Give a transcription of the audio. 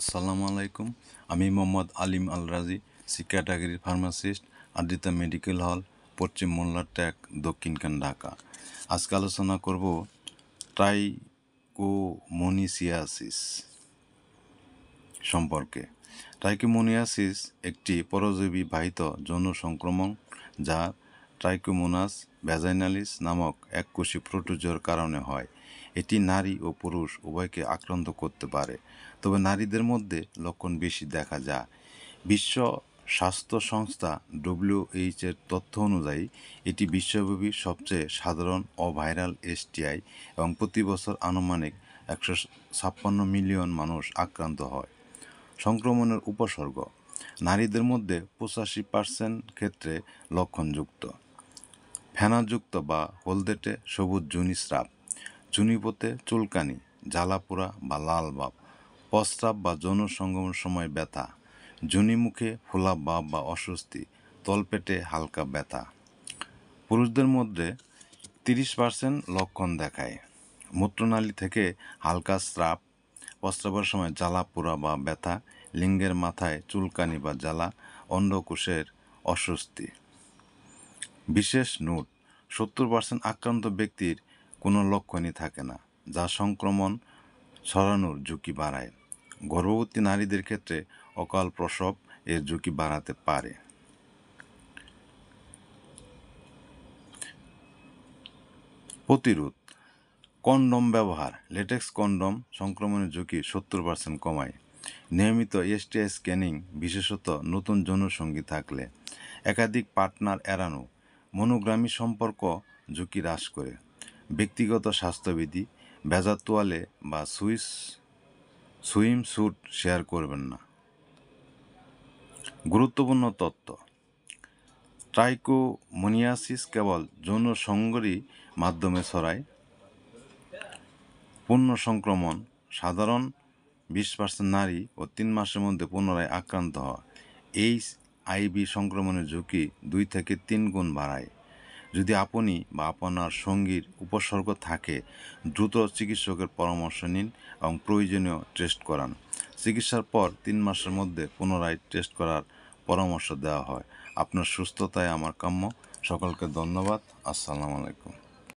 আসসালামু আলাইকুম। আমি মোহাম্মদ আলিম আল রাজি, category pharmacist, Adrita medical hall, পশ্চিম মোল্লার ট্যাক, দক্ষিণখান, ঢাকা। আজকে আলোচনা করব ট্রাইকোমোনিসিয়াসিস সম্পর্কে। ট্রাইকোমোনিয়াসিস একটি পরজীবী বাহিত যৌন সংক্রমণ যা ট্রাইকোমোনাস ভ্যাজাইনালিস নামক এককোষী প্রোটোজোর কারণে হয়। এটি নারী ও পুরুষ উভয়কে আক্রান্ত করতে পারে, তবে নারীদের মধ্যে লক্ষণ বেশি দেখা যায়। বিশ্ব স্বাস্থ্য সংস্থা WHO এর তথ্য অনুযায়ী এটি বিশ্বব্যাপী সবচেয়ে সাধারণ অভাইরাল STI এবং প্রতি বছর আনুমানিক 156 মিলিয়ন মানুষ আক্রান্ত হয়। সংক্রমণের উপসর্গ: নারীদের মধ্যে 85% ক্ষেত্রে লক্ষণযুক্ত, ফেনাযুক্ত বা হলদেটে সবুজ যোনিস্রাব, যোনিপথে চুলকানি, জ্বালাপোড়া বা লাল ভাব, প্রস্রাব বা যৌন সঙ্গমের সময় ব্যথা, যোনিমুখে ফোলা ভাব বা অস্বস্তি, তলপেটে হালকা ব্যথা। পুরুষদের মধ্যে 30% লক্ষণ দেখায়, মূত্রনালী থেকে হালকা স্রাব, প্রস্রাবের সময় জ্বালাপোড়া বা ব্যথা, লিঙ্গের মাথায় চুলকানি বা জ্বালা, অন্ডকোষের অস্বস্তি। বিশেষ নোট: 70% আক্রান্ত ব্যক্তির কোনো লক্ষণই থাকে না, যা সংক্রমণ ছড়ানোর ঝুঁকি বাড়ায়। গর্ভবতী নারীদের ক্ষেত্রে অকাল প্রসব এর ঝুঁকি বাড়াতে পারে। প্রতিরোধ: কন্ডম ব্যবহার। লেটেক্স কন্ডম সংক্রমণের ঝুঁকি 70% কমায়। নিয়মিত STI স্ক্যানিং, বিশেষত নতুন যৌনসঙ্গী থাকলে। একাধিক পার্টনার এড়ানো মনোগ্রামী সম্পর্ক ঝুঁকি হ্রাস করে। ব্যক্তিগত স্বাস্থ্যবিধি: ভেজা তোয়ালে বা সুইমস্যুট শেয়ার করবেন না। গুরুত্বপূর্ণ তথ্য: ট্রাইকোমোনিয়াসিস কেবল যৌন সঙ্গেরই মাধ্যমে ছড়ায়। পূর্ণ সংক্রমণ সাধারণ 20% নারী ও 3 মাসের মধ্যে পুনরায় আক্রান্ত হওয়া। HIV সংক্রমণের ঝুঁকি 2 থেকে 3 গুণ বাড়ায়। যদি আপনি বা আপনার সঙ্গীর উপসর্গ থাকে, দ্রুত চিকিৎসকের পরামর্শ নিন এবং প্রয়োজনীয় টেস্ট করান। চিকিৎসার পর 3 মাসের মধ্যে পুনরায় টেস্ট করার পরামর্শ দেওয়া হয়। আপনার সুস্থতাই আমার কাম্য। সকলকে ধন্যবাদ। আসসালামু আলাইকুম।